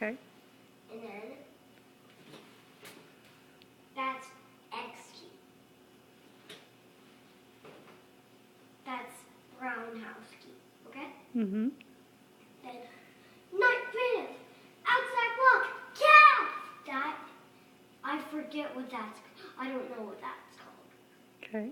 Okay. And then that's X key. That's brown house key. Okay? Mm-hmm. Then night vision, outside walk, cat. That I forget what that's. I don't know what that's called. Okay.